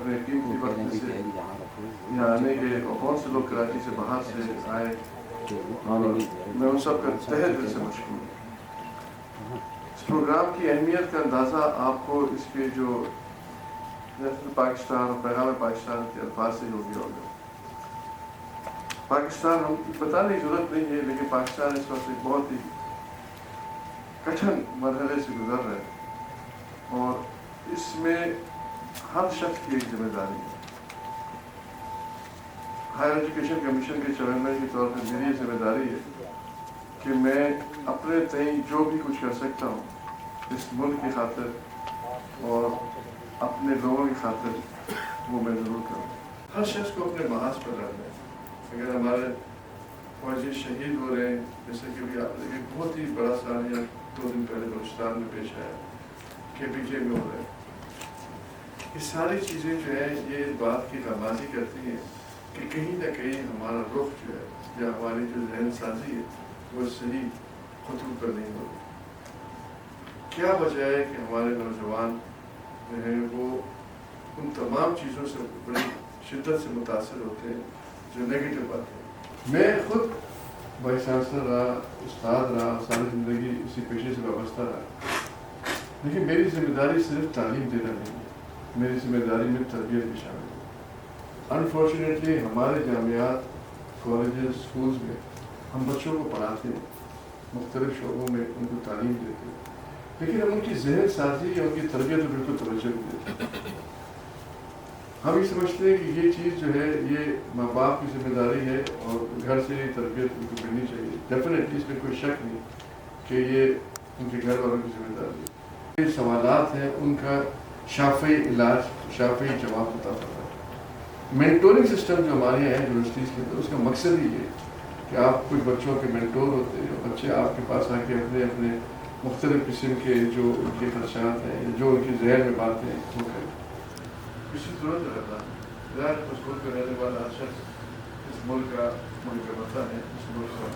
اپنے قیمتی وقت سے یہاں آنے کے، اور بہت سے لوگ کراچی سے باہر سے آئے، اور میں ان سب کا تہہ دل سے مشکور ہوں۔ اس پروگرام کی اہمیت کا اندازہ آپ کو اس کے جو پاکستان اور پیغام پاکستان کے الفاظ سے ہو گیا ہوگا۔ پاکستان، ہم بتانے کی ضرورت نہیں ہے، لیکن پاکستان اس وقت ایک بہت ہی کٹھن مرحلے سے گزر رہا ہے، اور اس میں ہر شخص کی ایک ذمہ داری ہے۔ ہائر ایجوکیشن کمیشن کے چیئرمین کے طور پر میری یہ ذمہ داری ہے کہ میں اپنے تئیں جو بھی کچھ کر سکتا ہوں اس ملک کی خاطر اور اپنے لوگوں کی خاطر وہ میں ضرور کروں۔ ہر شخص کو اپنے محاذ پر رہنا ہے۔ اگر ہمارے فوجی شہید ہو رہے ہیں، جیسے کہ بھی آپ ایک بہت ہی بڑا سالیہ 2 دن پہلے بلوچستان میں پیش آیا، KPJ میں ہو رہا ہے، یہ ساری چیزیں جو ہیں یہ بات کی غمازی کرتی ہیں کہ کہیں نہ کہیں ہمارا رخ جو ہے یا ہماری جو ذہن سازی ہے وہ صحیح خطوط پر نہیں ہوتی۔ کیا وجہ ہے کہ ہمارے نوجوان جو ہیں وہ ان تمام چیزوں سے بڑی شدت سے متاثر ہوتے ہیں جو نیگیٹو باتیں ہیں۔ میں خود وائس چانسلر رہا، استاد رہا، ساری زندگی اسی پیشے سے وابستہ رہا، لیکن میری ذمہ داری صرف تعلیم دینا نہیں ہے، میری ذمہ داری میں تربیت بھی شامل ہے۔ انفارچونیٹلی ہمارے جامعات، کالجز، اسکولز میں ہم بچوں کو پڑھاتے ہیں، مختلف شعبوں میں ان کو تعلیم دیتے ہیں، لیکن ہم ان کی ذہن سازی یا ان کی تربیت میں بالکل توجہ نہیں دیتے۔ ہم یہ سمجھتے ہیں کہ یہ چیز جو ہے یہ ماں باپ کی ذمہ داری ہے اور گھر سے یہ تربیت ان کو ملنی چاہیے۔ ڈیفینیٹلی اس میں کوئی شک نہیں کہ یہ ان کے گھر والوں کی ذمہ داری ہے۔ یہ سوالات ہیں، ان کا شافی علاج، شافی جواب بتا سکتا ہے۔ مینٹورنگ سسٹم جو ہمارے یہاں ہے یونیورسٹیز کے اندر، اس کا مقصد ہی ہے کہ آپ کچھ بچوں کے مینٹور ہوتے ہیں، بچے آپ کے پاس آ کے اپنے اپنے مختلف قسم کے جو ان کے خدشات ہیں، جو ان کے ذہن میں باتیں ہیں وہ کریں۔ کسی ضرورت رہتا ہے ظاہر اس ملک میں رہنے والا ہر شخص اس ملک کا وطن ہے، اس ملک سے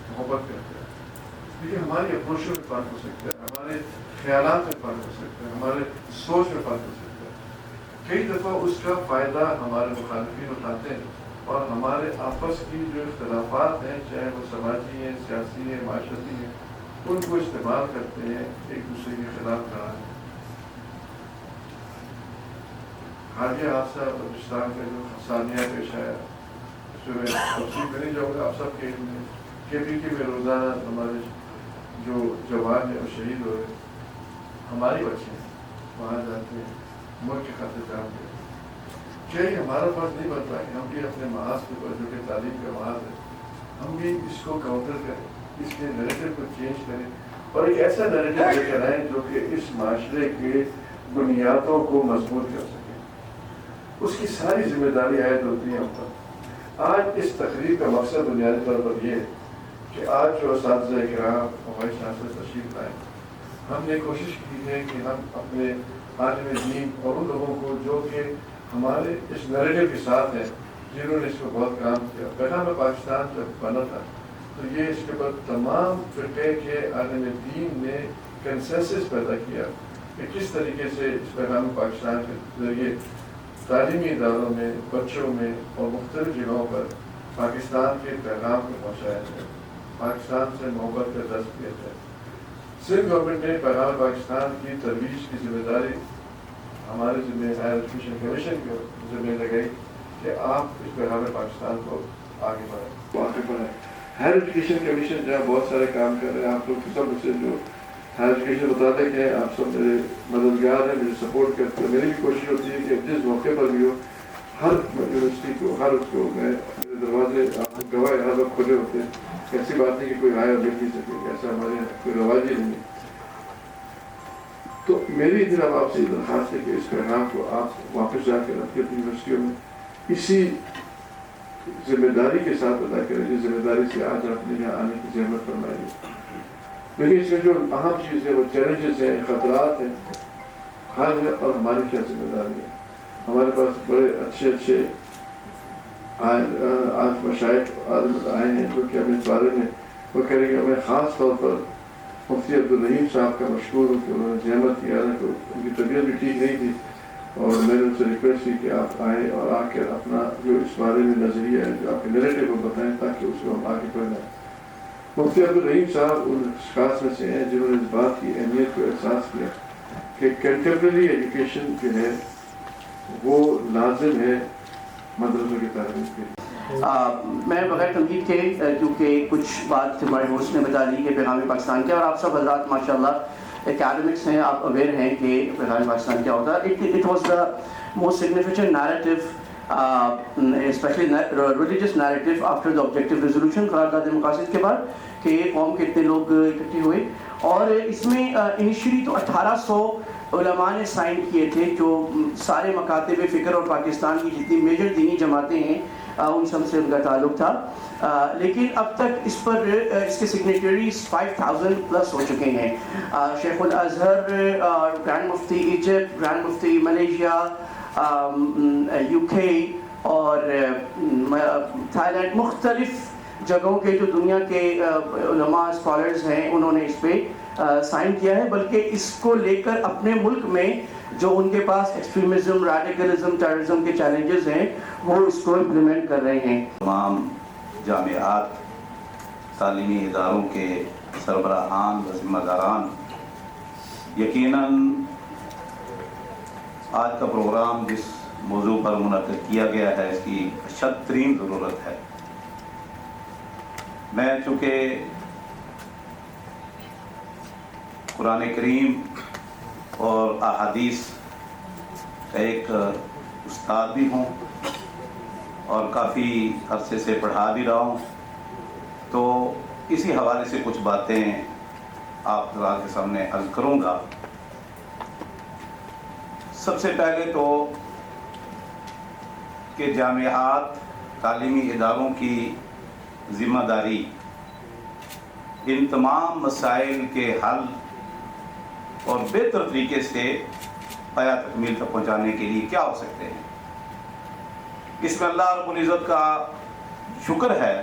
محبت کرتا ہے، لیکن ہماری اپروچوں میں فرق ہو سکتا ہے، ہمارے خیالات میں فرق ہو سکتا ہے، ہمارے سوچ میں فرق ہو سکتا ہے۔ کئی دفعہ اس کا فائدہ ہمارے مخالفین اٹھاتے ہیں اور ہمارے آپس کی جو اختلافات ہیں، چاہے وہ سماجی ہیں، سیاسی ہیں، معاشرتی ہیں، ان کو استعمال کرتے ہیں ایک دوسرے کے خلاف لڑانے۔ حالیہ حادثہ بلوچستان کا جو ثانیہ پیش آیا، اس میں تفصیل میں نہیں جاؤں گا، آپ سب کے علم میں KPK میں روزانہ ہمارے جو جوان ہیں وہ شہید ہو رہے ہیں، ہماری بچے وہاں جاتے ہیں، ملک کی خاطر کام کرتے ہیں۔ کیا یہ ہمارا فرض نہیں بنتا کہ ہم بھی اپنے محاذ کے جو کہ تعلیم کا محاذ ہے، ہم بھی اس کو کاؤنٹر کریں، اس کے نیریٹو کو چینج کریں اور ایک ایسا نیریٹو لے کر آئیں جو کہ اس معاشرے کے بنیادوں کو مضبوط کر سکے۔ اس کی ساری ذمہ داری عائد ہوتی ہے ہم پر۔ آج اس تقریب کا مقصد بنیادی طور پر یہ ہے کہ آج جو اساتذہ کرام وائس چانسلر تشریف لائے، ہم نے کوشش کی ہے کہ ہم اپنے عالم دین اور ان لوگوں کو جو کہ ہمارے اس نیریٹو کے ساتھ ہیں، جنہوں نے اس کو بہت کام کیا، پیغام پاکستان جب بنا تھا تو یہ اس کے بعد تمام فرقے کے عالم دین نے کنسنسس پیدا کیا کہ کس طریقے سے اس پیغام پاکستان کے ذریعے تعلیمی اداروں میں، بچوں میں اور مختلف جگہوں پر پاکستان کے پیغام کو پہنچایا جائے، پاکستان سے محبت کا درس دیا جائے۔ سندھ گورنمنٹ نے پیغام پاکستان کی ترویج کی ذمہ داری ہمارے ذمہ ہائر ایجوکیشن کمیشن کو ذمہ لگائی کہ آپ اس پیغام پاکستان کو آگے بڑھائیں، آگے بڑھائیں۔ ہائر ایجوکیشن کمیشن جہاں بہت سارے کام کر رہے ہیں، آپ لوگ سب سے جو ہائر ایجوکیشن بتاتے کہ آپ سب میرے مددگار ہیں، مجھے سپورٹ کرتے ہیں، میری بھی کوشش ہوتی ہے کہ جس موقع پر بھی ہو ہر یونیورسٹی کو، ہر اس کو میں میرے دروازے آپ گواہ ہر وقت کھلے ہوتے ہیں۔ ایسی بات نہیں کہ کوئی آیا اور دیکھ نہیں سکے، ایسا ہمارے یہاں کوئی رواج ہی نہیں۔ تو میری جناب آپ سے درخواست ہے کہ اس پیغام کو آپ واپس جا کر اپنی یونیورسٹیوں میں اسی ذمہ داری کے ساتھ ادا کریں جس ذمہ داری سے آج آپ نے یہاں آنے کی زحمت فرمائی ہے۔ لیکن اس میں جو اہم چیز ہے وہ چیلنجز ہیں، خطرات ہیں، حل ہے اور ہماری کیا ذمہ داری ہے۔ ہمارے پاس بڑے اچھے آج مشائخ آئے ہیں جو کہ ہمیں اس بارے میں وہ کریں گے۔ میں خاص طور پر مفتی عبدالرحیم صاحب کا مشکور ہوں کہ انہوں نے زحمت کیا ہے، ان کی طبیعت بھی ٹھیک نہیں تھی اور میں نے ان سے ریکویسٹ کی کہ آپ آئیں اور آ کر اپنا جو اس بارے میں نظریہ ہے جو آپ کے نیریٹو کو بتائیں تاکہ اس کو ہم آگے بڑھائیں۔ مفتی عبدالرحیم صاحب ان اشخاص میں سے ہیں جنہوں نے اس بات کی اہمیت کو احساس کیا کہ کنٹمپریری ایجوکیشن جو ہے وہ لازم ہے مدرسوں کی تعلیم کے لیے۔ میں بغیر تمہید کے کیونکہ کچھ بات ہمارے ہوسٹ نے بتا دی کہ پیغام پاکستان کیا، اور آپ سب حضرات ماشاءاللہ اکیڈمکس ہیں، آپ اویئر ہیں کہ پیغام پاکستان کیا ہوتا ہے۔ It was the most significant narrative especially religious narrative after the objective resolution قرارداد مقاصد کے بعد کہ قوم کے اتنے لوگ اکٹھے ہوئے، اور اس میں انیشلی تو 1800 علماء نے سائن کیے تھے جو سارے مکاتب فکر اور پاکستان کی جتنی میجر دینی جماعتیں ہیں ان سب سے ان کا تعلق تھا، لیکن اب تک اس پر اس کے سگنیچریز 5000 پلس ہو چکے ہیں۔ شیخ الازہر، گرینڈ مفتی ایجپٹ، گرینڈ مفتی ملیشیا، UK اور تھائی لینڈ، مختلف جگہوں کے جو دنیا کے علماء اسکالرز ہیں انہوں نے اس پہ سائن کیا ہے، بلکہ اس کو لے کر اپنے ملک میں جو ان کے پاس ایکسٹریمزم، ریڈیکلزم، ٹیررزم کے چیلنجز ہیں وہ اس کو امپلیمنٹ کر رہے ہیں۔ تمام جامعات، تعلیمی اداروں کے سربراہان و ذمہ داران، یقیناً آج کا پروگرام جس موضوع پر منعقد کیا گیا ہے اس کی اشد ترین ضرورت ہے۔ میں چونکہ قرآن کریم اور احادیث کا ایک استاد بھی ہوں اور کافی عرصے سے پڑھا بھی رہا ہوں، تو اسی حوالے سے کچھ باتیں آپ حضرات کے سامنے عرض کروں گا۔ سب سے پہلے تو کہ جامعات، تعلیمی اداروں کی ذمہ داری ان تمام مسائل کے حل اور بہتر طریقے سے پایہ تکمیل تک پہنچانے کے لیے کیا ہو سکتے ہیں۔ اس میں اللہ رب العزت کا شکر ہے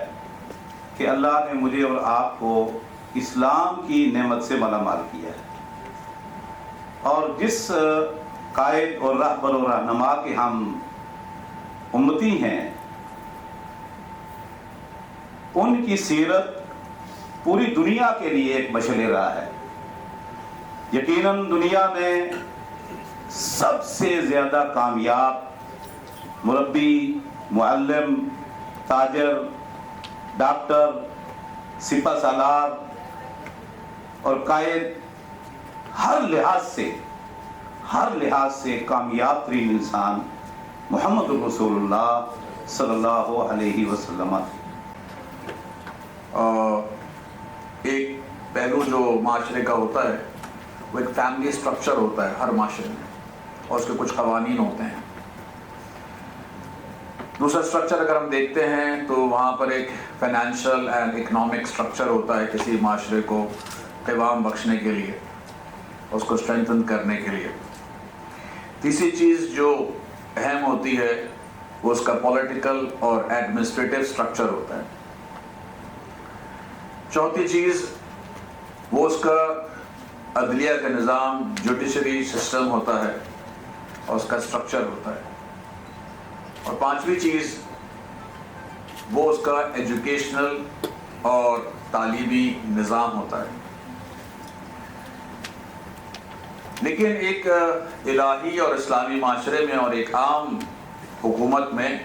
کہ اللہ نے مجھے اور آپ کو اسلام کی نعمت سے مالا مال کیا ہے، اور جس قائد اور رہبر و رہنما کے ہم امتی ہیں ان کی سیرت پوری دنیا کے لیے ایک مشعل راہ ہے۔ یقیناً دنیا میں سب سے زیادہ کامیاب مربی، معلم، تاجر، ڈاکٹر، سپہ سالار اور قائد، ہر لحاظ سے کامیاب ترین انسان محمد رسول اللہ صلی اللہ علیہ وسلم۔ ایک پہلو جو معاشرے کا ہوتا ہے وہ ایک فیملی سٹرکچر ہوتا ہے ہر معاشرے میں، اور اس کے کچھ قوانین ہوتے ہیں۔ دوسرا سٹرکچر اگر ہم دیکھتے ہیں تو وہاں پر ایک فائنینشیل اینڈ اکنامک سٹرکچر ہوتا ہے کسی معاشرے کو قوام بخشنے کے لیے، اس کو اسٹرینتھن کرنے کے لیے۔ تیسری چیز جو اہم ہوتی ہے وہ اس کا پولیٹیکل اور ایڈمنسٹریٹو سٹرکچر ہوتا ہے۔ چوتھی چیز وہ اس کا عدلیہ کا نظام، جوڈیشری سسٹم ہوتا ہے اور اس کا سٹرکچر ہوتا ہے۔ اور پانچویں چیز وہ اس کا ایجوکیشنل اور تعلیمی نظام ہوتا ہے۔ لیکن ایک الہی اور اسلامی معاشرے میں اور ایک عام حکومت میں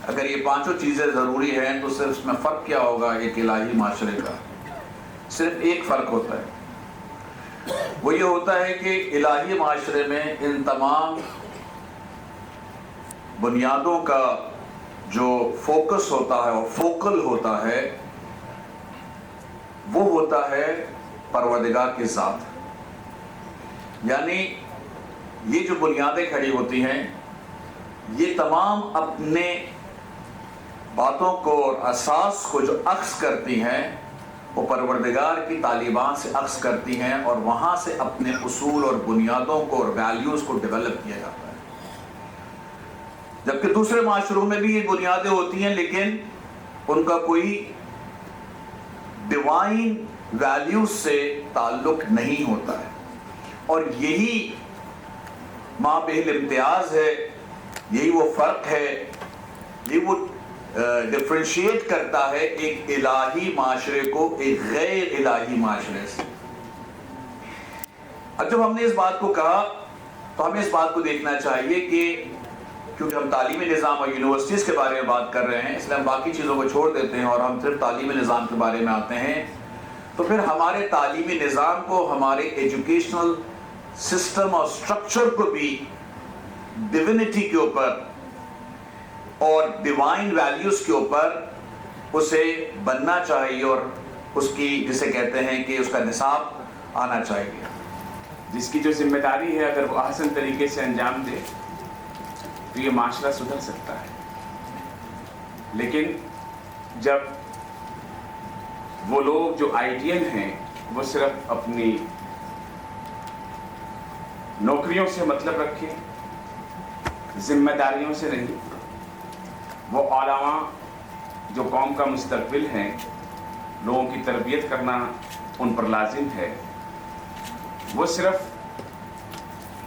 اگر یہ پانچوں چیزیں ضروری ہیں تو صرف اس میں فرق کیا ہوگا ایک الہی معاشرے کا؟ صرف ایک فرق ہوتا ہے، وہ یہ ہوتا ہے کہ الہی معاشرے میں ان تمام بنیادوں کا جو فوکس ہوتا ہے اور فوکل ہوتا ہے وہ ہوتا ہے پروردگار کی ذات۔ یعنی یہ جو بنیادیں کھڑی ہوتی ہیں یہ تمام اپنے باتوں کو اور اساس کو جو عکس کرتی ہیں وہ پروردگار کی تعلیمات سے عکس کرتی ہیں، اور وہاں سے اپنے اصول اور بنیادوں کو اور ویلیوز کو ڈیولپ کیا جاتا ہے۔ جبکہ دوسرے معاشروں میں بھی یہ بنیادیں ہوتی ہیں لیکن ان کا کوئی ڈیوائن ویلیوز سے تعلق نہیں ہوتا ہے، اور یہی माँ बेहिल इम्तियाज है, यही वो फ़र्क है, ये वो डिफ्रेंशिएट करता है एक इलाही माशरे को एक गैर इलाही माशरे से। अब जब हमने इस बात को कहा तो हमें इस बात को देखना चाहिए कि क्योंकि हम तालीमी निज़ाम और यूनिवर्सिटीज़ के बारे में बात कर रहे हैं, इसलिए हम बाकी चीज़ों को छोड़ देते हैं और हम सिर्फ तालीमी निज़ाम के बारे में आते हैं। तो फिर हमारे तालीमी निज़ाम को, हमारे एजुकेशनल सिस्टम और स्ट्रक्चर को भी डिविनिटी के ऊपर और डिवाइन वैल्यूज़ के ऊपर उसे बनना चाहिए और उसकी, जिसे कहते हैं कि उसका निसाब आना चाहिए। जिसकी जो जिम्मेदारी है अगर वो आसान तरीके से अंजाम दे तो ये माशरा सुधर सकता है। लेकिन जब वो लोग जो आइडियल हैं वो सिर्फ अपनी नौकरियों से मतलब रखें, जिम्मेदारियों से नहीं, वो अलावा जो कौम का मुस्तकबिल है, लोगों की तरबियत करना उन पर लाजिम है, वो सिर्फ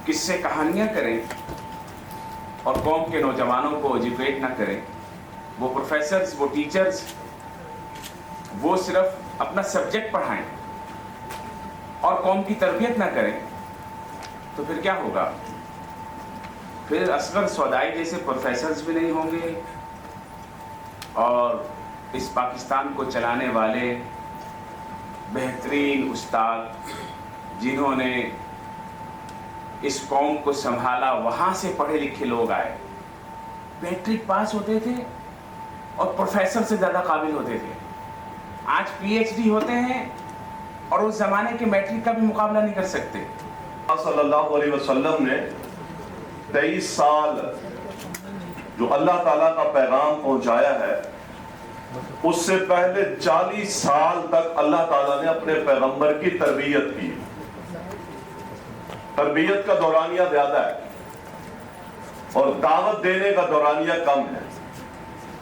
किस्से कहानियाँ करें और कौम के नौजवानों को एजुकेट ना करें, वो प्रोफेसर्स, वो टीचर्स, वो सिर्फ अपना सब्जेक्ट पढ़ाएं और कौम की तरबियत ना करें, तो फिर क्या होगा? फिर असगर सौदाई जैसे प्रोफेसर्स भी नहीं होंगे और इस पाकिस्तान को चलाने वाले बेहतरीन उस्ताद जिन्होंने इस कौम को संभाला, वहाँ से पढ़े लिखे लोग आए, मैट्रिक पास होते थे और प्रोफेसर से ज़्यादा काबिल होते थे। आज पीएचडी होते हैं और उस ज़माने के मैट्रिक का भी मुकाबला नहीं कर सकते। सल्लल्लाहु अलैहि वसल्लम ने 23 साल जो अल्लाह ताला का पैगाम पहुंचाया है, उससे पहले 40 साल तक अल्लाह ताला ने अपने पैगंबर की तरबियत की। तरबियत का दौरानिया ज्यादा है और दावत देने का दौरानिया कम है।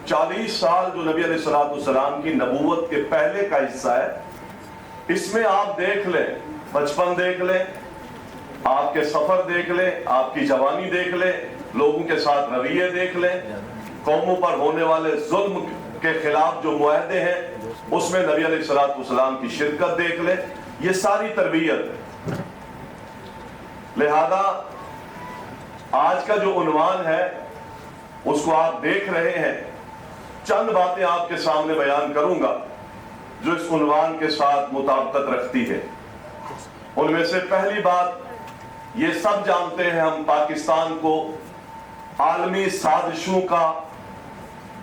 40 साल जो नबी अलैहिस्सलाम की नबूवत के पहले का हिस्सा है, इसमें आप देख लें, बचपन देख लें, आपके सफर देख लें, आपकी जवानी देख लें, लोगों के साथ रवैये देख लें, कौमों पर होने वाले जुल्म के खिलाफ जो मुआहदे हैं उसमें नबी अलैहिस्सलाम की शिरकत देख लें। ये सारी तरबियत है। लिहाजा आज का जो उन्वान है उसको आप देख रहे हैं। चंद बातें आपके सामने बयान करूंगा जो इस उन्वान के साथ मुताबिकत रखती है। उनमें से पहली बात, ये सब जानते हैं हम, पाकिस्तान को आलमी साजिशों का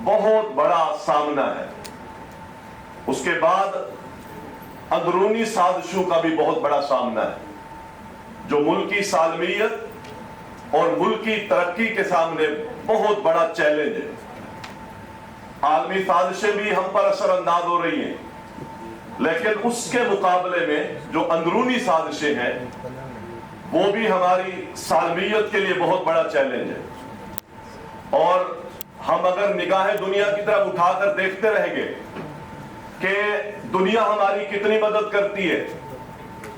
बहुत बड़ा सामना है। उसके बाद अंदरूनी साजिशों का भी बहुत बड़ा सामना है, जो मुल्की सालमियत और मुल्की तरक्की के सामने बहुत बड़ा चैलेंज है। आलमी साजिशें भी हम पर असर अंदाज हो रही हैं, लेकिन उसके मुकाबले में जो अंदरूनी साजिशें हैं वो भी हमारी सालमियत के लिए बहुत बड़ा चैलेंज है। और हम अगर निगाहें दुनिया की तरफ उठाकर देखते रहेंगे कि दुनिया हमारी कितनी मदद करती है,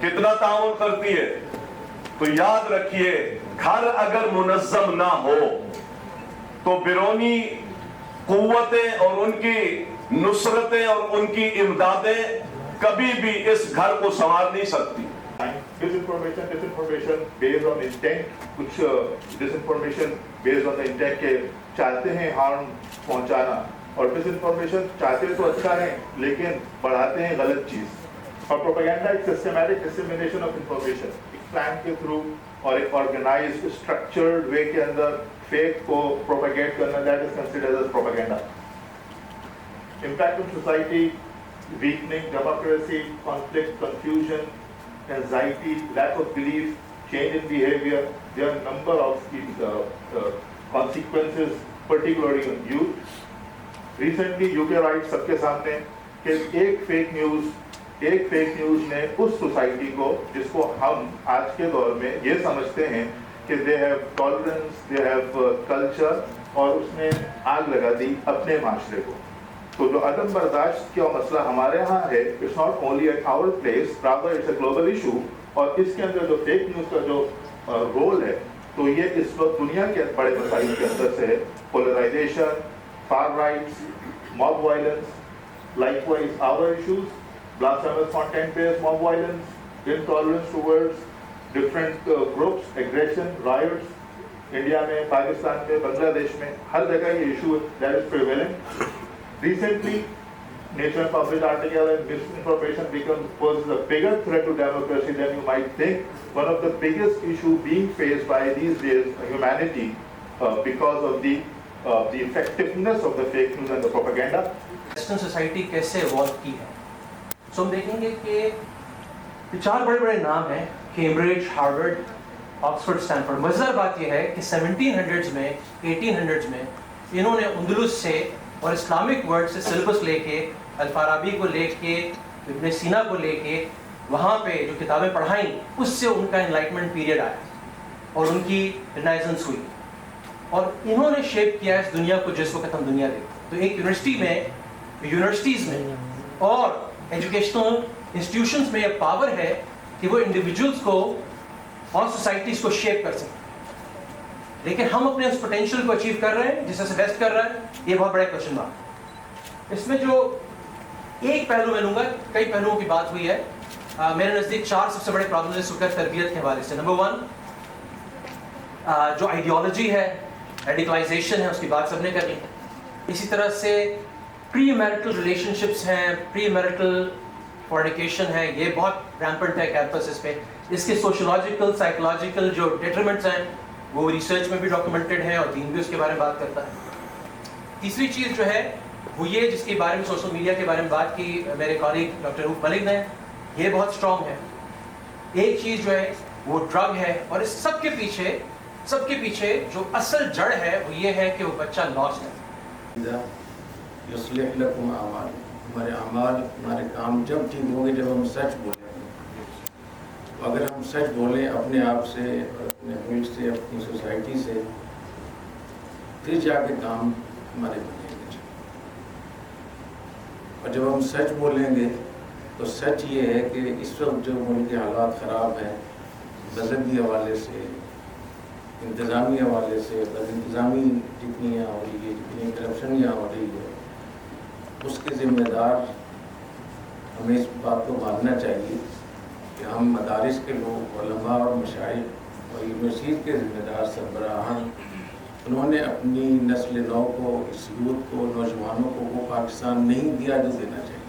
कितना ताउन करती है, तो याद रखिए, घर अगर मुनज़्ज़म ना हो तो बिरोनी कुव्वतें और उनकी नुसरतें और उनकी इमदादें कभी भी इस घर को संवार नहीं सकती। डिसइंफॉर्मेशन बेस्ड ऑन इंटेंट, कुछ disinformation based on the intent के चाहते हैं हार्म पहुंचाना, और डिसइंफॉर्मेशन चाहते तो अच्छा है लेकिन बढ़ाते हैं गलत चीज। और प्रोपेगेंडा एक सिस्टमैटिक डिसेमिनेशन ऑफ इंफॉर्मेशन, एक प्लान के थ्रू और एक ऑर्गेनाइज्ड स्ट्रक्चर्ड वे के अंदर फेक को प्रोपेगेट करना, that is considered as propaganda. Impact on society, weakening democracy, conflict, confusion, anxiety, lack of belief, change in behavior. There are a number of consequences, particularly on youth. Recently, UK writes सबके सामने कि एक fake news ने उस society को, जिसको हम आज के दौर में ये समझते हैं कि they have tolerance, they have culture, और उसने आग लगा दी अपने माशरे को। तो जो अदम बर्दाश्त का मसला हमारे यहाँ है, it's not only at our place, rather it's a global issue. और इसके अंदर जो फेक न्यूज़ का जो रोल है तो ये इस वक्त दुनिया के बड़े मसाइल के अंदर से है, polarisation, far rights, mob violence, likewise our issues, blasphemous content-based mob violence, intolerance towards different groups, aggression, riots, India में, पाकिस्तान में, बांग्लादेश में, हर जगह ये issue that is prevalent. Recently, national published article and misinformation poses a bigger threat to democracy than you might think. One of the biggest issue being faced by these days humanity because of the effectiveness of the fake news and the propaganda. Western society कैसे evolve की है, सो हम देखेंगे कि 4 बड़े बड़े नाम हैं, कैम्ब्रिज, हार्वर्ड, ऑक्सफोर्ड, स्टैनफोर्ड। मज़ेदार बात यह है कि 1700s में, 1800s में इन्होंने अंदलुस से और इस्लामिक वर्ल्ड से सिलेबस लेके, अल-फाराबी को लेके, इब्न सीना को लेके वहाँ पे जो किताबें पढ़ाई, उससे उनका एनलाइटमेंट पीरियड आया और उनकी रिनाइजेंस हुई और इन्होंने शेप किया इस दुनिया को जिस वक्त हम दुनिया देखते। तो एक यूनिवर्सिटीज़ में और एजुकेशनल इंस्टीट्यूशंस में यह पावर है कि वो इंडिविजुअल्स को और सोसाइटीज़ को शेप कर सकते। लेकिन हम अपने उस पोटेंशियल को अचीव कर रहे हैं जिससे वेस्ट कर रहा है, ये बहुत बड़ा क्वेश्चन मार्क। इसमें जो एक पहलू मैं लूँगा, कई पहलुओं की बात हुई है, मेरे नज़दीक 4 सबसे बड़े प्रॉब्लम इस वक्त तरबियत के हवाले से। नंबर 1 जो आइडियोलॉजी है, रेडिकलाइजेशन है, उसकी बात सबने कर ली। इसी तरह से प्री मैरिटल रिलेशनशिप्स हैं, प्री मैरिटल फॉर्निकेशन है, ये बहुत रैम्पेंट है कैंपसेस पे। इसके सोशोलॉजिकल, साइकोलॉजिकल जो डिटरमिनेंट्स हैं वो रिसर्च में भी डॉक्यूमेंटेड है और दीन भी उसके बारे में बात करता है। तीसरी चीज़ जो है वो ये, जिसके बारे में सोशल मीडिया के बारे में बात की मेरे कॉलीग डॉक्टर रूफ मलिक ने, ये बहुत स्ट्रॉन्ग है। एक चीज़ जो है वो ड्रग है और इस सबके पीछे जो असल जड़ है वो ये है कि वो बच्चा लॉस्ट है। हमारे अमाल, हमारे काम जब ठीक होंगे जब हम सच बोलेंगे। तो अगर हम सच बोलें अपने आप से, अपने मुल्क से, अपनी सोसाइटी से, फिर जाके काम हमारे बनेंगे। और जब हम सच बोलेंगे तो सच ये है कि इस वक्त जो मुल्क के हालात ख़राब हैं, मजहबी हवाले से, इंतज़ामी हवाले से, इंतज़ामी जितनी यहाँ हो रही है, जितनी करप्शन यहाँ हो रही है, उसके ज़िम्मेदार हमें इस बात को मानना चाहिए कि हम मदारिस के लोग, उलमा और मशाइख और यूनिवर्सिटी के ज़िम्मेदार सरबराहान, उन्होंने अपनी नस्ल नौ को, इस यूथ को, नौजवानों को वो पाकिस्तान नहीं दिया जो देना चाहिए।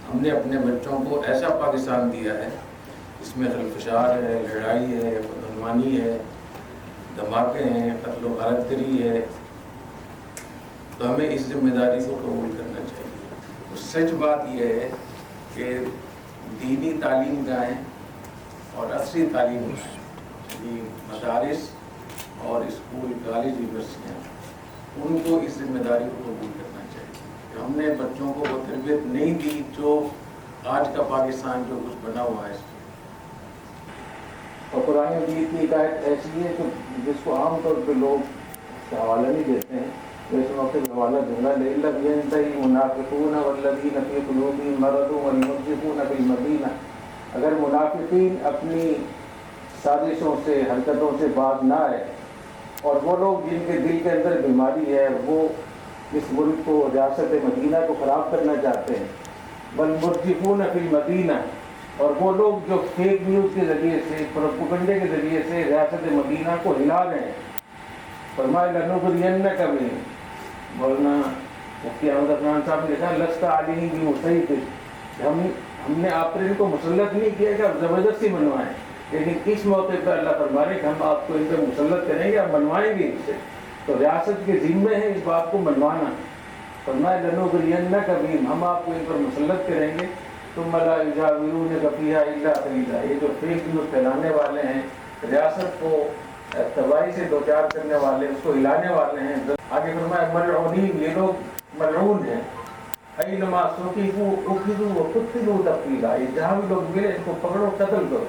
हमने अपने बच्चों को ऐसा पाकिस्तान दिया है इसमें खलफशार है, लड़ाई है, बदनवानी है, धमाके हैं, कत्ल व गारतगरी है। तो हमें इस जिम्मेदारी को कबूल करना चाहिए। तो सच बात यह है कि दीनी तालीम गाहें और असली तालीम गाहें, मदारिस और स्कूल, कॉलेज, यूनिवर्सिटियाँ, उनको इस जिम्मेदारी को कबूल करना चाहिए कि हमने बच्चों को वो तरबियत नहीं दी जो आज का पाकिस्तान जो कुछ बना हुआ है। और कुरान मजीद की एक आयत ऐसी है कि जिसको आमतौर पर लोग हवाला नहीं देते हैं, तो इस मौके पर हवाला दूंगा। मुनाफिकून वल्लज़ीना फ़ी क़ुलूबिहिम मरदुन वल-मुरजिफून फ़िल मदीना, अगर मुनाफिकीन अपनी साजिशों से, हरकतों से बाज ना आए और वो लोग जिनके दिल के अंदर बीमारी है, वो इस मुल्क को, रियासत मदीना को ख़राब करना चाहते हैं, वल-मुरजिफून फ़िल मदीना, और वो लोग जो फेक न्यूज़ के ज़रिए से, प्रोपेगेंडे के ज़रिए से रियासत मदीना को हिला रहे हैं, फरमाया लनुग़रियन्नक कभी बोलना। मुफ्ती अहमद अफनान साहब ने कहा लस्ता अलैहिम बिमुसैतिर, हमने आप पर इनको मुसल्लत नहीं किया कि आप ज़बरदस्ती बनवाएं, लेकिन इस मौके पर अल्लाह फरमा रहे कि हम आपको इन पर मुसल्लत करेंगे, आप बनवाएंगे इनसे। तो रियासत के ज़िम्मे है इस बात को मनवाना। फरमाया लनुग़रियन्नक कभी, हम आपको इन पर मुसल्लत करेंगे, तुम ला युजाविरूनक फ़ीहा इल्ला क़लीला। ये जो फेक न्यूज़ फैलाने वाले हैं, रियासत को तबाही से दो चार करने वाले, उसको हिलाने वाले हैं। आगे फरमाया मलऊनीन, ये लोग मलऊन हैं। ऐनमा सुक़िफ़ू उख़िज़ू व क़ुतिलू तक़लीला, ये जहाँ भी लोग मिले इनको पकड़ो, कत्ल करो।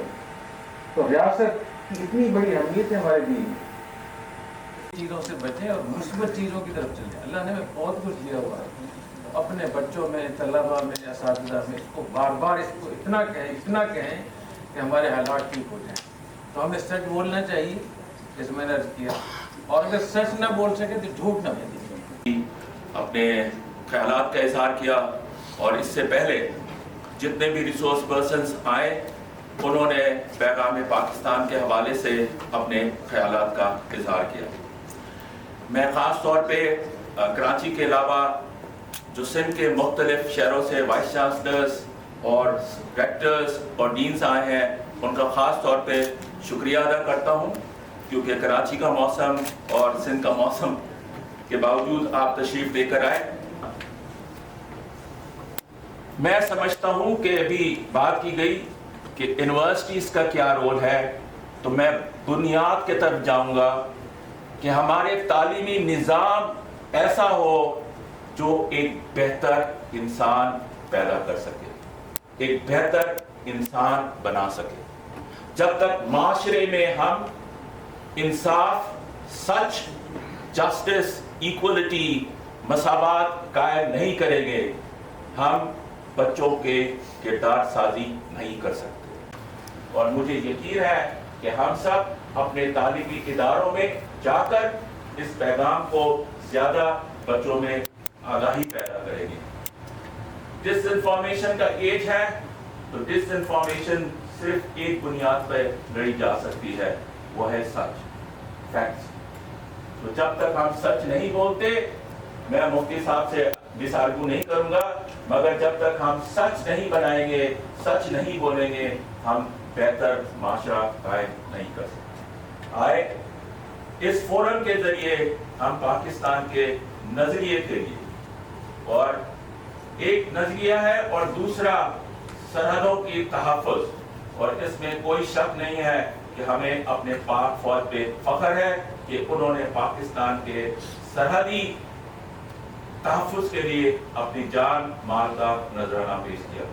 तो रियासत की इतनी बड़ी अहमियत है हमारे दीन। चीज़ों से बचें और मुस्बत चीज़ों की तरफ चलें। अल्लाह ने हमें बहुत कुछ दिया हुआ है, अपने बच्चों में, तलबा में, असातिज़ा में, इसको बार बार इसको इतना कहें कि हमारे हालात ठीक हो जाएं। तो हमें सच बोलना चाहिए, जैसे मैंने अर्ज किया, और अगर सच ना बोल सके तो झूठ ना बोलिए। अपने ख्यालात का इजहार किया और इससे पहले जितने भी रिसोर्स पर्सन्स आए उन्होंने पैगाम पाकिस्तान के हवाले से अपने ख्यालात का इजहार किया। मैं ख़ास तौर पे कराची के अलावा जो सिंध के मुख्तलिफ शहरों से वाइस चांसलर्स और रेक्टर्स और डीन्स आए हैं उनका ख़ास तौर पे शुक्रिया अदा करता हूँ, क्योंकि कराची का मौसम और सिंध का मौसम के बावजूद आप तशरीफ़ लेकर आए। मैं समझता हूँ कि अभी बात की गई कि यूनिवर्सिटीज़ का क्या रोल है, तो मैं बुनियाद की तरफ जाऊँगा कि हमारे तालीमी निज़ाम ऐसा हो जो एक बेहतर इंसान पैदा कर सके, एक बेहतर इंसान बना सके। जब तक माशरे में हम इंसाफ, सच, जस्टिस, इक्वलिटी, मसावात कायम नहीं करेंगे, हम बच्चों के किरदार साजी नहीं कर सकते। और मुझे यकीन है कि हम सब अपने तालीमी इदारों में जाकर इस पैगाम को ज़्यादा बच्चों में आगाही पैदा करेंगे। डिसइंफॉर्मेशन का एज है, तो डिसइंफॉर्मेशन सिर्फ एक बुनियाद पर लड़ी जा सकती है, वो है सच, फैक्ट्स। तो जब तक हम सच नहीं बोलते, मैं मुफ्ती साहब से डिसआर्गू नहीं करूंगा, मगर जब तक हम सच नहीं बनाएंगे, सच नहीं बोलेंगे, हम बेहतर माशरा कायम नहीं कर सकते। आए इस फोरम के जरिए हम पाकिस्तान के नजरिए के लिए, और एक नजरिया है और दूसरा सरहदों की तहफ़्फ़ुज़, और इसमें कोई शक नहीं है कि हमें अपने पाक फौज पे फख्र है कि उन्होंने पाकिस्तान के सरहदी तहफ़्फ़ुज़ के लिए अपनी जान माल का नजराना पेश किया।